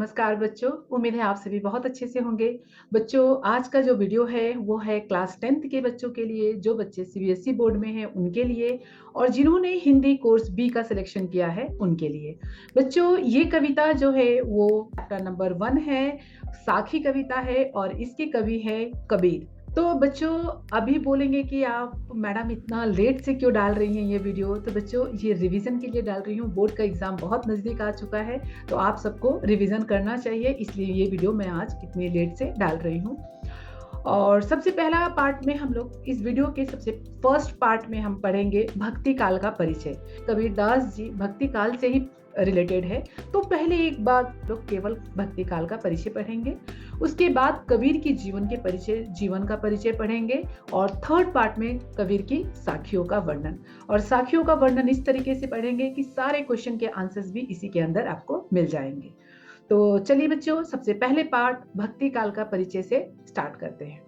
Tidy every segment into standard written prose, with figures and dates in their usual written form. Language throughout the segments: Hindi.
नमस्कार बच्चों, उम्मीद है आप सभी बहुत अच्छे से होंगे। बच्चों, आज का जो वीडियो है वो है क्लास 10th के बच्चों के लिए, जो बच्चे सीबीएसई बोर्ड में हैं उनके लिए और जिन्होंने हिंदी कोर्स बी का सिलेक्शन किया है उनके लिए। बच्चों, ये कविता जो है वो चैप्टर नंबर 1 है, साखी कविता है और इसके कवि है कबीर। तो बच्चों, अभी बोलेंगे कि आप मैडम इतना लेट से क्यों डाल रही हैं ये वीडियो। तो बच्चों, ये रिवीजन के लिए डाल रही हूँ। बोर्ड का एग्जाम बहुत नज़दीक आ चुका है, तो आप सबको रिवीजन करना चाहिए, इसलिए ये वीडियो मैं आज इतनी लेट से डाल रही हूँ। और सबसे पहला पार्ट में हम लोग इस वीडियो के सबसे फर्स्ट पार्ट में हम पढ़ेंगे भक्ति काल का परिचय। कबीरदास जी भक्ति काल से ही रिलेटेड है, तो पहले एक बार लोग केवल भक्ति काल का परिचय पढ़ेंगे। उसके बाद कबीर की जीवन का परिचय पढ़ेंगे और थर्ड पार्ट में कबीर की साखियों का वर्णन। और साखियों का वर्णन इस तरीके से पढ़ेंगे कि सारे क्वेश्चन के आंसर्स भी इसी के अंदर आपको मिल जाएंगे। तो चलिए बच्चों, सबसे पहले पार्ट भक्ति काल का परिचय से स्टार्ट करते हैं।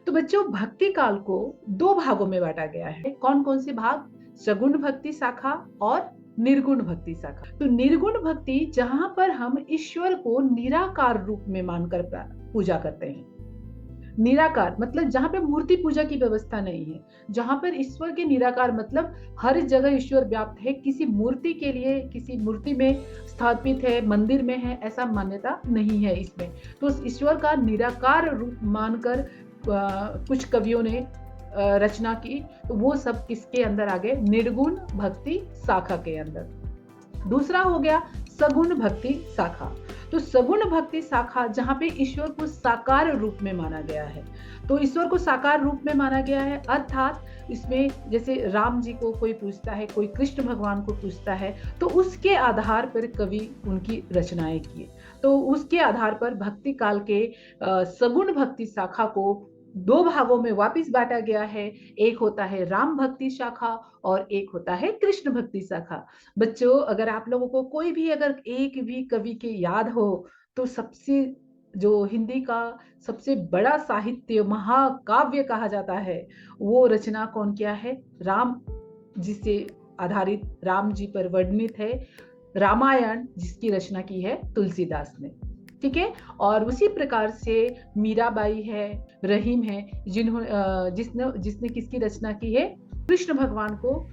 तो बच्चों, भक्ति काल को 2 भागों में बांटा गया है। कौन कौन से भाग? सगुण भक्ति शाखा और निर्गुण भक्ति शाखा। तो निर्गुण भक्ति जहां पर हम ईश्वर को निराकार रूप में मानकर पूजा करते हैं। निराकार मतलब जहां पे मूर्ति पूजा की व्यवस्था नहीं है, जहां पर ईश्वर के निराकार मतलब हर जगह ईश्वर व्याप्त है, किसी मूर्ति के लिए किसी मूर्ति में स्थापित है, मंदिर में है, ऐसा मान्यता नहीं है इसमें। तो ईश्वर का निराकार रूप मानकर कुछ कवियों ने रचना की, तो वो सब किसके अंदर आ गए? निर्गुण भक्ति शाखा के अंदर। दूसरा हो गया सगुण भक्ति शाखा। तो सगुण भक्ति शाखा जहां पे ईश्वर को साकार रूप में माना गया है। तो ईश्वर को साकार रूप में माना गया है, अर्थात इसमें जैसे राम जी को कोई पूछता है, कोई कृष्ण भगवान को पूछता है, तो उसके आधार पर कवि उनकी रचनाएं किए। तो उसके आधार पर भक्ति काल के सगुण भक्ति शाखा को 2 भागों में वापिस बांटा गया है। एक होता है राम भक्ति शाखा और एक होता है कृष्ण भक्ति शाखा। बच्चों, अगर आप लोगों को कोई भी अगर एक भी कवि के याद हो, तो सबसे जो हिंदी का सबसे बड़ा साहित्य महाकाव्य कहा जाता है, वो रचना कौन किया है? राम, जिससे आधारित राम जी पर वर्णित है रामायण, जिसकी रचना की है तुलसीदास ने। ठीक है। और उसी प्रकार से मीराबाई है, रहीम है, जिसने किसकी रचना की है? कृष्ण भगवान को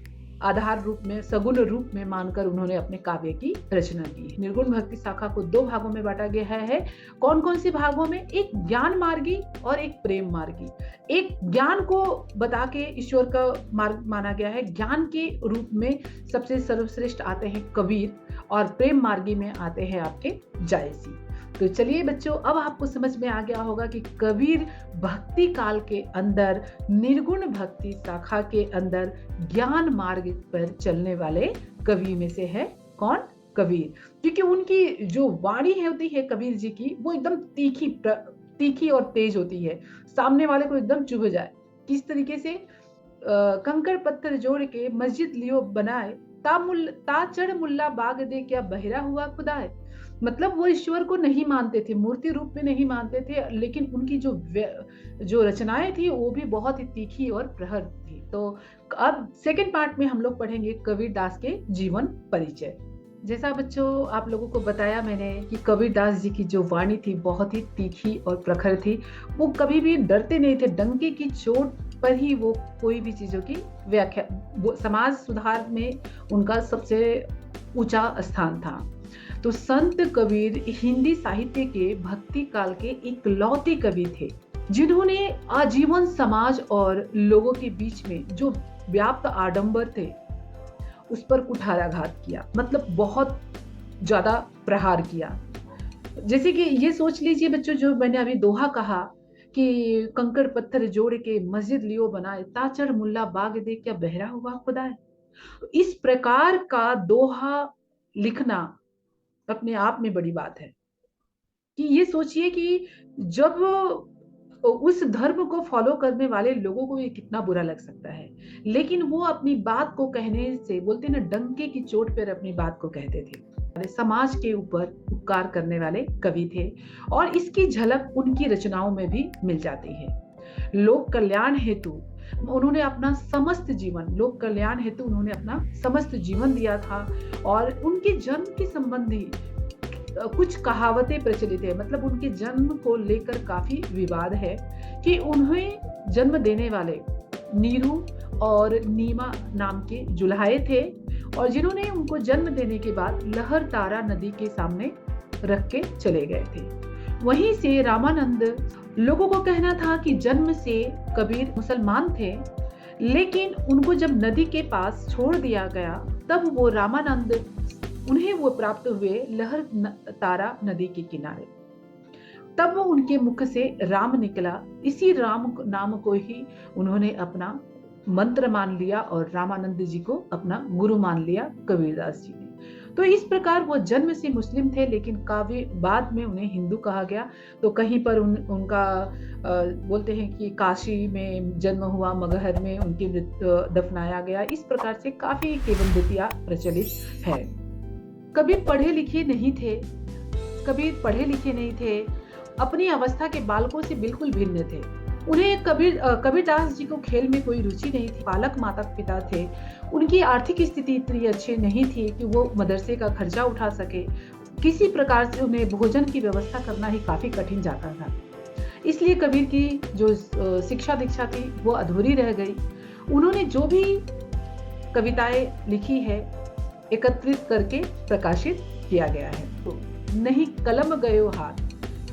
आधार रूप में, सगुण रूप में मानकर उन्होंने अपने काव्य की रचना की है। निर्गुण भक्ति शाखा को 2 भागों में बांटा गया है। कौन कौन से भागों में? एक ज्ञान मार्गी और एक प्रेम मार्गी। एक ज्ञान को बता के ईश्वर का मार्ग माना गया है, ज्ञान के रूप में सबसे सर्वश्रेष्ठ आते हैं कबीर और प्रेम मार्गी में आते हैं आपके जायसी। तो चलिए बच्चों, अब आपको समझ में आ गया होगा कि कबीर भक्ति काल के अंदर निर्गुण भक्ति शाखा के अंदर ज्ञान मार्ग पर चलने वाले कवि में से है कौन? कबीर। क्योंकि उनकी जो वाणी होती है कबीर जी की, वो एकदम तीखी और तेज होती है, सामने वाले को एकदम चुभ जाए। किस तरीके से? कंकड़ पत्थर जोड़ के मस्जिद लियो बनाए, ता चढ़ मुल्ला बाग दे, क्या बहरा हुआ खुदाए। मतलब वो ईश्वर को नहीं मानते थे, मूर्ति रूप में नहीं मानते थे, लेकिन उनकी जो रचनाएं थी वो भी बहुत ही तीखी और प्रहर थी। तो अब सेकंड पार्ट में हम लोग पढ़ेंगे कबीरदास के जीवन परिचय। जैसा बच्चों आप लोगों को बताया मैंने कि कबीरदास जी की जो वाणी थी बहुत ही तीखी और प्रखर थी। वो कभी भी डरते नहीं थे, डंके की चोट पर ही वो कोई भी चीजों की व्याख्या, समाज सुधार में उनका सबसे ऊंचा स्थान था। तो संत कबीर हिंदी साहित्य के भक्ति काल के इकलौते कवि थे, जिन्होंने आजीवन समाज और लोगों के बीच में जो व्याप्त आडंबर थे उस पर कुठाराघात किया, मतलब बहुत ज्यादा प्रहार किया। जैसे कि ये सोच लीजिए बच्चों, जो मैंने अभी दोहा कहा कि कंकड़ पत्थर जोड़ के मस्जिद लियो बनाए, ता चढ़ मुल्ला बाग दे, क्या बहरा हुआ खुदाए। इस प्रकार का दोहा लिखना अपने आप में बड़ी बात है। कि ये सोचिए कि जब उस धर्म को फॉलो करने वाले लोगों को ये कितना बुरा लग सकता है, लेकिन वो अपनी बात को कहने से, बोलते ना, डंके की चोट पर अपनी बात को कहते थे। समाज के ऊपर उपकार करने वाले कवि थे और इसकी झलक उनकी रचनाओं में भी मिल जाती है। लोक कल्याण हेतु उन्होंने अपना समस्त जीवन, लोक कल्याण हेतु उन्होंने अपना समस्त जीवन दिया था। और उनके जन्म के संबंधी कुछ कहावतें प्रचलित है, मतलब उनके जन्म को लेकर काफी विवाद है कि उन्हें जन्म देने वाले नीरू और नीमा नाम के जुल्हाए थे, और जिन्होंने उनको जन्म देने के बाद लहर तारा नदी के सामने रख के चले गए थे। वहीं से रामानंद, लोगों को कहना था कि जन्म से कबीर मुसलमान थे, लेकिन उनको जब नदी के पास छोड़ दिया गया तब वो रामानंद, उन्हें वो प्राप्त हुए लहर तारा नदी के किनारे। तब वो उनके मुख से राम निकला, इसी राम नाम को ही उन्होंने अपना मंत्र मान लिया और रामानंद जी को अपना गुरु मान लिया कबीरदास जी ने। तो इस प्रकार वो जन्म से मुस्लिम थे, लेकिन काफी बाद में उन्हें हिंदू कहा गया। तो कहीं पर उनका बोलते हैं कि काशी में जन्म हुआ, मगहर में उनकी दफनाया गया। इस प्रकार से काफी किंवदंतियां प्रचलित है। कबीर पढ़े लिखे नहीं थे, अपनी अवस्था के बालकों से बिल्कुल भिन्न थे। उन्हें कबीरदास जी को खेल में कोई रुचि नहीं थी। पालक माता पिता थे, उनकी आर्थिक स्थिति इतनी अच्छी नहीं थी कि वो मदरसे का खर्चा उठा सके। किसी प्रकार से उन्हें भोजन की व्यवस्था करना ही काफी कठिन जाता था। इसलिए कबीर की जो शिक्षा दीक्षा थी वो अधूरी रह गई। उन्होंने जो भी कविताएं लिखी है एकत्रित करके प्रकाशित किया गया है। तो नहीं कलम गयो हाथ,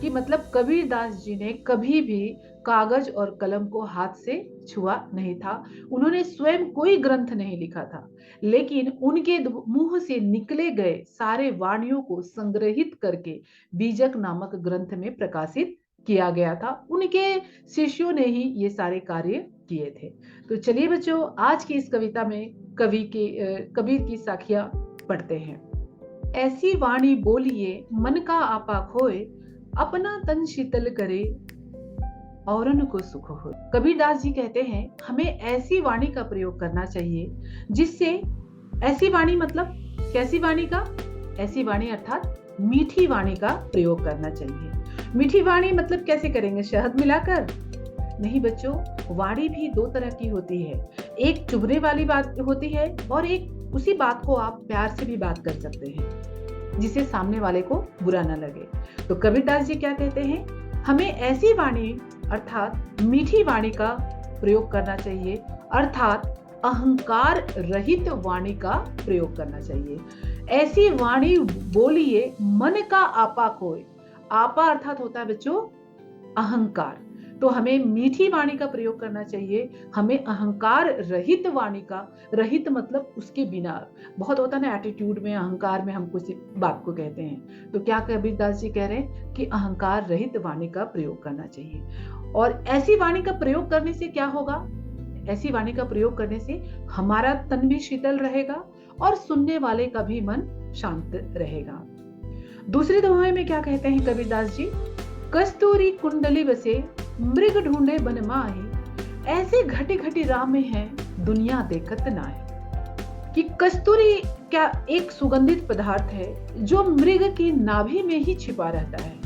कि मतलब कबीरदास जी ने कभी भी कागज और कलम को हाथ से छुआ नहीं था। उन्होंने स्वयं कोई ग्रंथ नहीं लिखा था, लेकिन उनके मुंह से निकले गए सारे वाणियों को संग्रहित करके बीजक नामक ग्रंथ में प्रकाशित किया गया था। उनके शिष्यों ने ही ये सारे कार्य किए थे। तो चलिए बच्चों, आज की इस कविता में कबीर की साखियां पढ़ते हैं। ऐसी वाणी बोलिए मन का आपा खोए, अपना तन शीतल करे औरन को सुख हो। कबीरदास जी कहते हैं हमें ऐसी वाणी का प्रयोग करना चाहिए जिससे, ऐसी वाणी मतलब कैसी वाणी का, ऐसी वाणी अर्थात मीठी वाणी का प्रयोग करना चाहिए। मीठी वाणी मतलब कैसे करेंगे, शहद मिलाकर? नहीं बच्चों, वाणी भी दो तरह की होती है। एक चुभने वाली बात होती है और एक उसी बात को आप प्यार से भी बात कर सकते हैं जिससे सामने वाले को बुरा ना लगे। तो कबीरदास जी क्या कहते हैं, हमें ऐसी वाणी अर्थात मीठी वाणी का प्रयोग करना चाहिए, अर्थात अहंकार रहित वाणी का प्रयोग करना चाहिए। ऐसी वाणी बोलिए मन का आपा खोए। आपा अर्थात होता है बच्चों अहंकार। तो हमें मीठी वाणी का प्रयोग करना चाहिए, हमें अहंकार रहित वाणी का, रहित मतलब उसके बिना। बहुत होता है ना एटीट्यूड में, अहंकार में हम कुछ बात को कहते हैं। तो क्या कबीरदास जी कह रहे हैं कि अहंकार रहित वाणी का प्रयोग करना चाहिए। और ऐसी वाणी का प्रयोग करने से क्या होगा, ऐसी वाणी का प्रयोग करने से हमारा तन भी शीतल रहेगा और सुनने वाले का भी मन शांत रहेगा। दूसरे दोहे में क्या कहते हैं कबीरदास जी, कस्तूरी कुंडली बसे मृग ढूंढे बन माही, ऐसे घटी घटी राह में है दुनिया देखत नाहे। कि कस्तूरी क्या एक सुगंधित पदार्थ है जो मृग की नाभि में ही छिपा रहता है।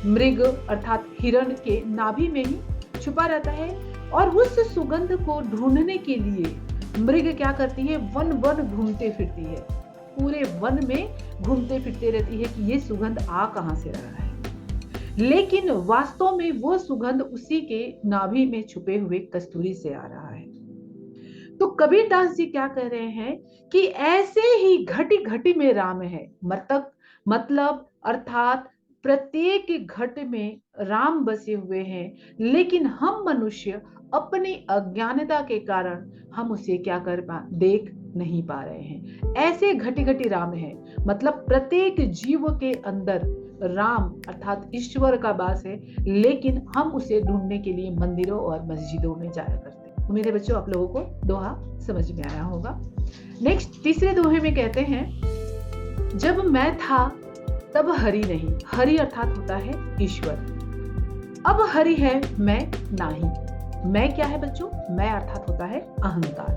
मृग अर्थात हिरण के नाभि में ही छुपा रहता है, और उस सुगंध को ढूंढने के लिए मृग क्या करती है, वन वन घूमते फिरती है, पूरे वन में घूमते फिरते रहती है कि ये सुगंध आ कहां से रहा है। लेकिन वास्तव में वो सुगंध उसी के नाभि में छुपे हुए कस्तूरी से आ रहा है। तो कबीरदास जी क्या कह रहे हैं कि ऐसे ही घटी घटी में राम है। मतलब अर्थात प्रत्येक घट में राम बसे हुए हैं, लेकिन हम मनुष्य अपनी अज्ञानता के कारण हम उसे क्या देख नहीं पा रहे हैं। ऐसे घटी घटी राम है, मतलब प्रत्येक जीव के अंदर राम अर्थात ईश्वर का वास है, लेकिन हम उसे ढूंढने के लिए मंदिरों और मस्जिदों में जाया करते हैं। उम्मीद है बच्चों आप लोगों को दोहा समझ में आया होगा। नेक्स्ट तीसरे दोहे में कहते हैं, जब मैं था तब हरि नहीं। हरि अर्थात होता है ईश्वर, अब हरि है मैं नाही। मैं क्या है बच्चों, मैं अर्थात होता है अहंकार।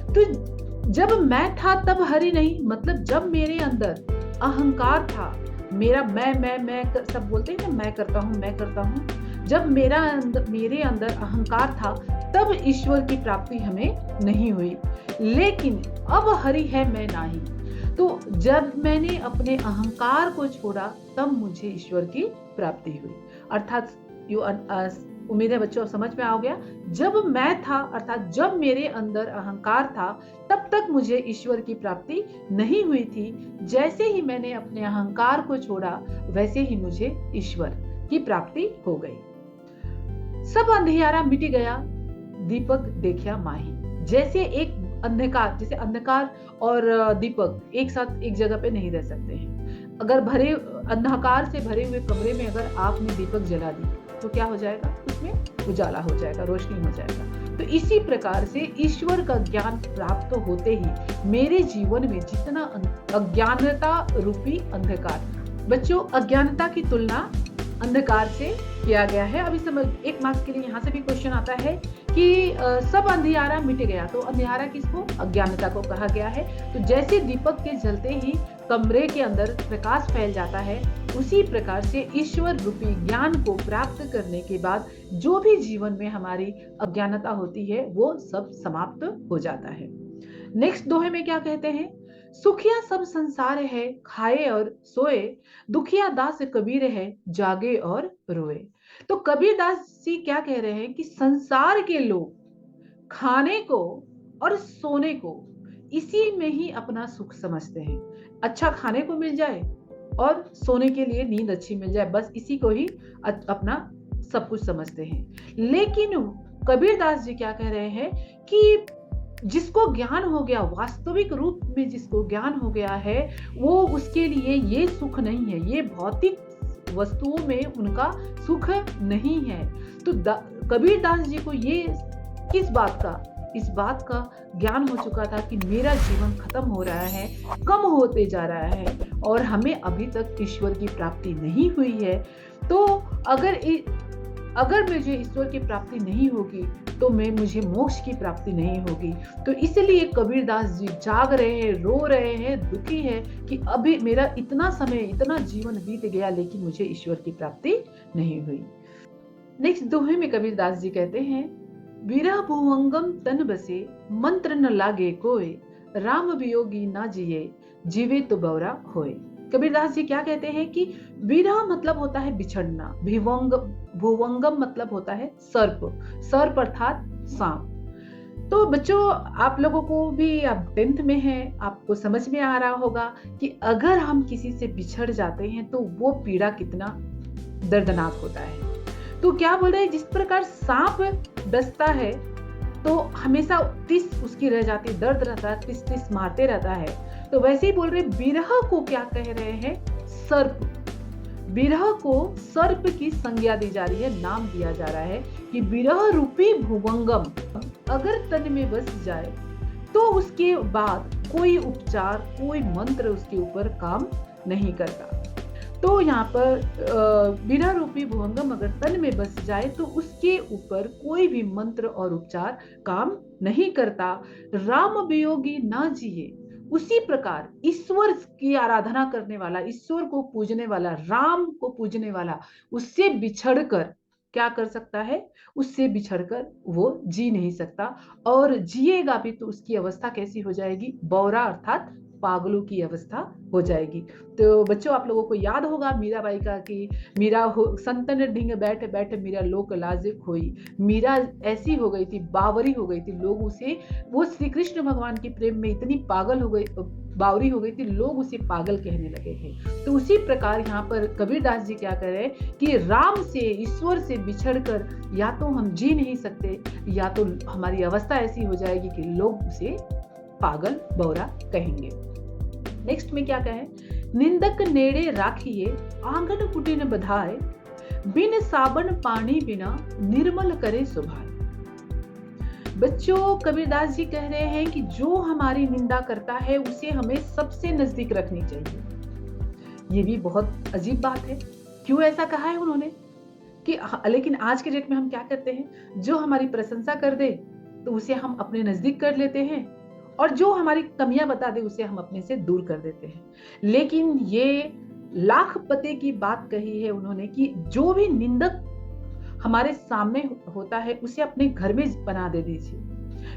तो जब मैं था तब हरि नहीं, मतलब जब मेरे अंदर अहंकार था, मेरा मैं सब बोलते हैं ना, मैं करता हूँ। जब मेरे अंदर अहंकार था तब ईश्वर की प्राप्ति हमें नहीं हुई, लेकिन अब हरि है मैं नाही। तो जब मैंने अपने अहंकार को छोड़ा तब मुझे ईश्वर की प्राप्ति हुई। अर्थात उम्मीद है बच्चों समझ में आ गया। जब मैं था अर्थात जब मेरे अंदर अहंकार था तब तक मुझे ईश्वर की प्राप्ति नहीं हुई थी। जैसे ही मैंने अपने अहंकार को छोड़ा वैसे ही मुझे ईश्वर की प्राप्ति हो गई। सब अंधियारा मिट गया, दीपक देखा माही। जैसे अंधकार और दीपक एक साथ एक जगह पे नहीं रह सकते हैं। अगर अंधकार से भरे हुए कमरे में अगर आपने दीपक जला दी तो क्या हो जाएगा, उसमें उजाला हो जाएगा, रोशनी हो जाएगा। तो इसी प्रकार से ईश्वर का ज्ञान प्राप्त होते ही मेरे जीवन में जितना अज्ञानता रूपी अंधकार, बच्चों अज्ञानता की तुलना अंधकार से किया गया है। अभी समझ, एक मार्क्स के लिए यहाँ से भी क्वेश्चन आता है कि सब अंधियारा मिट गया, तो अंधियारा किसको, अज्ञानता को कहा गया है। तो जैसे दीपक के जलते ही कमरे के अंदर प्रकाश फैल जाता है, उसी प्रकार से ईश्वर रूपी ज्ञान को प्राप्त करने के बाद जो भी जीवन में हमारी अज्ञानता होती है वो सब समाप्त हो जाता है। नेक्स्ट दोहे में क्या कहते हैं, सुखिया सब संसार है, खाए और सोए, दुखिया दास कबीर है, जागे और रोए। तो कबीर दास जी क्या कह रहे हैं कि संसार के लोग खाने को और सोने को इसी में ही अपना सुख समझते हैं। अच्छा खाने को मिल जाए और सोने के लिए नींद अच्छी मिल जाए, बस इसी को ही अपना सब कुछ समझते हैं। लेकिन कबीर दास जी क्या कह रहे हैं कि जिसको ज्ञान हो गया, वास्तविक रूप में जिसको ज्ञान हो गया है, वो उसके लिए ये सुख नहीं है, ये भौतिक वस्तुओं में उनका सुख नहीं है। तो कबीर दास जी को ये इस बात का ज्ञान हो चुका था कि मेरा जीवन खत्म हो रहा है, कम होते जा रहा है और हमें अभी तक ईश्वर की प्राप्ति नहीं हुई है। तो अगर मुझे ईश्वर की प्राप्ति नहीं होगी तो मुझे मोक्ष की प्राप्ति नहीं होगी। तो इसलिए कबीर दास जी जाग रहे हैं, रो रहे हैं, दुखी है कि अभी मेरा इतना समय, इतना जीवन बीत गया लेकिन मुझे ईश्वर की प्राप्ति नहीं हुई। नेक्स्ट दोहे में कबीर दास जी कहते हैं, विरह भुवंगम तन बसे, मंत्र न लागे कोय, राम वियोगी ना जिए, जीवे तो बौरा होए। कबीरदास जी क्या कहते हैं कि विरह मतलब होता है बिछड़ना, भुवंगम मतलब होता है सर्प अर्थात सांप। तो बच्चों आप लोगों को भी, आप 10th में हैं, आपको समझ में आ रहा होगा कि अगर हम किसी से बिछड़ जाते हैं तो वो पीड़ा कितना दर्दनाक होता है। तो क्या बोल रहे हैं, जिस प्रकार सांप डसता है तो हमेशा टिस उसकी रह जाती, दर्द रहता है, टिस टिस मारते रहता है। तो वैसे ही बोल रहे विरह को क्या कह रहे हैं, सर्प। विरह को सर्प की संज्ञा दी जा रही है, नाम दिया जा रहा है कि विरह रूपी भुवंगम अगर तन में बस जाए तो उसके बाद कोई उपचार, कोई मंत्र उसके ऊपर काम नहीं करता। तो यहाँ पर विरह रूपी भुवंगम अगर तन में बस जाए तो उसके ऊपर कोई भी मंत्र और उपचार काम नहीं करता। राम वियोगी ना जिए, उसी प्रकार ईश्वर की आराधना करने वाला, ईश्वर को पूजने वाला, राम को पूजने वाला, उससे बिछड़कर क्या कर सकता है, उससे बिछड़कर वो जी नहीं सकता। और जिएगा भी तो उसकी अवस्था कैसी हो जाएगी, बौरा अर्थात पागलों की अवस्था हो जाएगी। तो बच्चों आप लोगों को याद होगा मीराबाई का कि मीरा संतन ढींग बैठ बैठ मीरा लोक लाजे खोई। मीरा ऐसी हो गई थी, बावरी हो गई थी, लोग उसे, वो श्री कृष्ण भगवान के प्रेम में इतनी पागल हो गई, बावरी हो गई थी, लोग उसे पागल कहने लगे थे। तो उसी प्रकार यहाँ पर कबीरदास जी क्या कह रहे हैं कि राम से, ईश्वर से बिछड़कर या तो हम जी नहीं सकते या तो हमारी अवस्था ऐसी हो जाएगी कि लोग उसे पागल बौरा कहेंगे। नेक्स्ट में क्या कहे, निंदक नेड़े राखिए, आंगन कुटिन बधाए, बिन साबन पानी बिना निर्मल करे सुभाए। बच्चों कबीरदास जी कह रहे हैं कि जो हमारी निंदा करता है उसे हमें सबसे नजदीक रखनी चाहिए। ये भी बहुत अजीब बात है, क्यों ऐसा कहा है उन्होंने कि लेकिन आज के डेट में हम क्या करते हैं, जो हमारी प्रशंसा कर दे तो उसे हम अपने नजदीक कर लेते हैं और जो हमारी कमियां बता दे उसे हम अपने से दूर कर देते हैं। लेकिन ये लाख पते की बात कही है उन्होंने कि जो भी निंदक हमारे सामने होता है उसे अपने घर में बना दे दीजिए,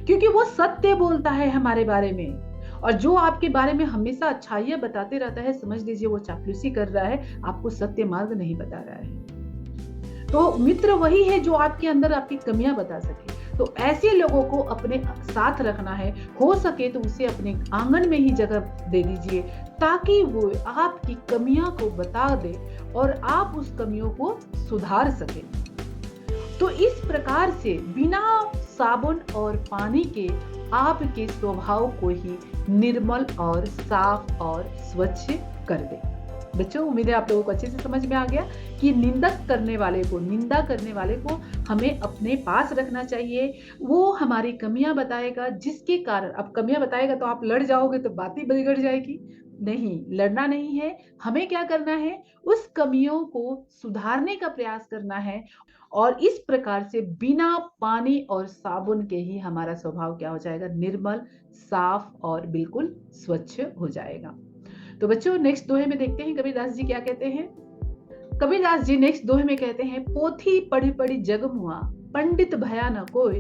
क्योंकि वो सत्य बोलता है हमारे बारे में और जो आपके बारे में हमेशा अच्छाइयाँ बताते रहता है, समझ लीजिए वो चापलूसी कर रहा है, आपको सत्य मार्ग नहीं बता रहा है। तो मित्र वही है जो आपके अंदर आपकी कमियां बता सके। तो ऐसे लोगों को अपने साथ रखना है, हो सके तो उसे अपने आंगन में ही जगह दे दीजिए, ताकि वो आपकी कमियां को बता दे और आप उस कमियों को सुधार सके। तो इस प्रकार से बिना साबुन और पानी के आपके स्वभाव को ही निर्मल और साफ और स्वच्छ कर दे। बच्चों, उम्मीद है आप लोगों को अच्छे से समझ में आ गया कि निंदा करने वाले को हमें अपने पास रखना चाहिए। वो हमारी कमियां बताएगा, जिसके कारण अब कमियां बताएगा तो आप लड़ जाओगे तो बात ही बिगड़ जाएगी। नहीं, लड़ना नहीं है, हमें क्या करना है, उस कमियों को सुधारने का प्रयास करना है। और इस प्रकार से बिना पानी और साबुन के ही हमारा स्वभाव क्या हो जाएगा, निर्मल, साफ और बिल्कुल स्वच्छ हो जाएगा। तो बच्चों, नेक्स्ट दोहे में देखते हैं कबीरदास जी क्या कहते हैं। कबीरदास जी नेक्स्ट दोहे में कहते हैं, पोथी पढ़ी पढ़ी जग मुआ, पंडित भया न कोय,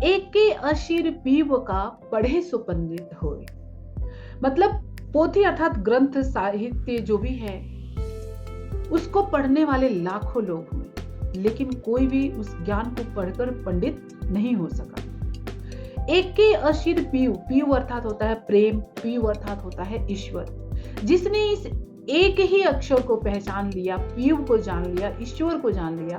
एके अशीर पीव का पढ़े सो पंडित होय। मतलब पोथी अर्थात ग्रंथ साहित्य जो भी है, उसको पढ़ने वाले लाखों लोग हुए, लेकिन कोई भी उस ज्ञान को पढ़कर पंडित नहीं हो सका। एके अशीर पीव अर्थात होता है प्रेम, पीव अर्थात होता है ईश्वर। जिसने इस एक ही अक्षर को पहचान लिया, पीव को जान लिया, ईश्वर को जान लिया,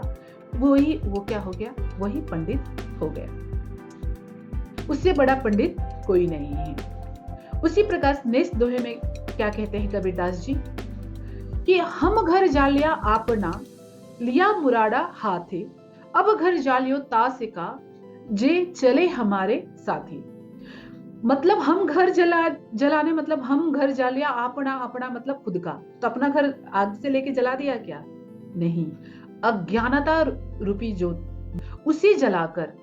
वो क्या हो गया, वही पंडित हो गया। उससे बड़ा पंडित कोई नहीं है। उसी प्रकार नेक्स्ट दोहे में क्या कहते हैं कबीरदास जी कि हम घर जालिया आपना, लिया मुराड़ा हाथे, अब घर जालियो तासिका, जे चले हमारे साथी। मतलब हम घर जलाने मतलब हम घर जलिया अपना मतलब खुद का, तो अपना घर आग से लेके जला दिया क्या? नहीं, अज्ञानता रूपी ज्योत, उसे जलाकर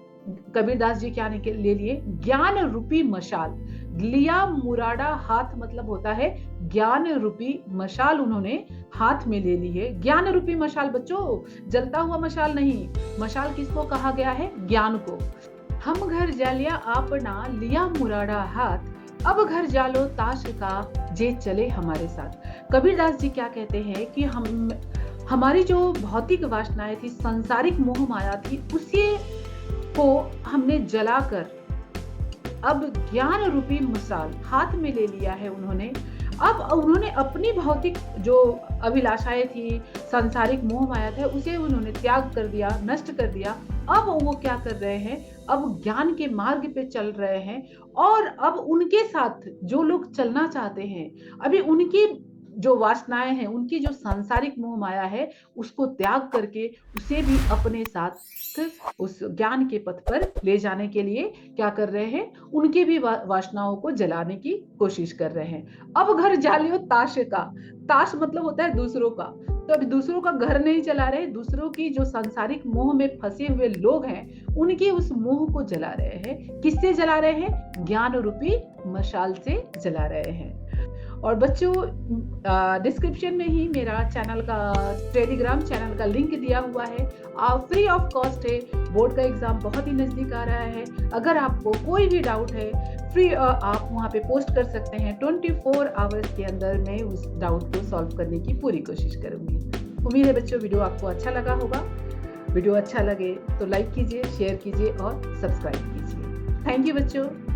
कबीरदास जी क्या ले लिए, ज्ञान रूपी मशाल लिया मुराड़ा हाथ, मतलब होता है ज्ञान रूपी मशाल उन्होंने हाथ में ले ली है। ज्ञान रूपी मशाल बच्चों, जलता हुआ मशाल नहीं, मशाल किसको कहा गया है, ज्ञान को। हम घर जालिया आपना, लिया मुराड़ा हाथ, अब घर जालो ताश का, जे चले हमारे साथ। कबीरदास जी क्या कहते हैं कि हमारी जो भौतिक वासनाएं थी, सांसारिक मोह माया थी, उसी को हमने जलाकर अब ज्ञान रूपी मशाल हाथ में ले लिया है उन्होंने। अब उन्होंने अपनी भौतिक जो अभिलाषाएं थी, सांसारिक मोह माया था, उसे उन्होंने त्याग कर दिया, नष्ट कर दिया। अब वो क्या कर रहे हैं, अब ज्ञान के मार्ग पे चल रहे हैं। और अब उनके साथ जो लोग चलना चाहते हैं, अभी उनकी जो वासनाएं हैं, उनकी जो सांसारिक मोह माया है, उसको त्याग करके उसे भी अपने साथ उस ज्ञान के पथ पर ले जाने के लिए क्या कर रहे हैं, उनके भी वासनाओं को जलाने की कोशिश कर रहे हैं। अब घर जालियो ताश का, ताश मतलब होता है दूसरों का, तो अभी दूसरों का घर नहीं जला रहे, दूसरों की जो सांसारिक मोह में फंसे हुए लोग हैं, उनके उस मोह को जला रहे हैं। किससे जला रहे हैं, ज्ञान रूपी मशाल से जला रहे हैं। और बच्चों, डिस्क्रिप्शन में ही मेरा चैनल का, टेलीग्राम चैनल का लिंक दिया हुआ है। फ्री ऑफ कॉस्ट है, बोर्ड का एग्जाम बहुत ही नजदीक आ रहा है। अगर आपको कोई भी डाउट है, फ्री आप वहाँ पे पोस्ट कर सकते हैं। 24 आवर्स के अंदर मैं उस डाउट को सॉल्व करने की पूरी कोशिश करूंगी। उम्मीद है बच्चों वीडियो आपको अच्छा लगा होगा। वीडियो अच्छा लगे तो लाइक कीजिए, शेयर कीजिए और सब्सक्राइब कीजिए। थैंक यू बच्चों।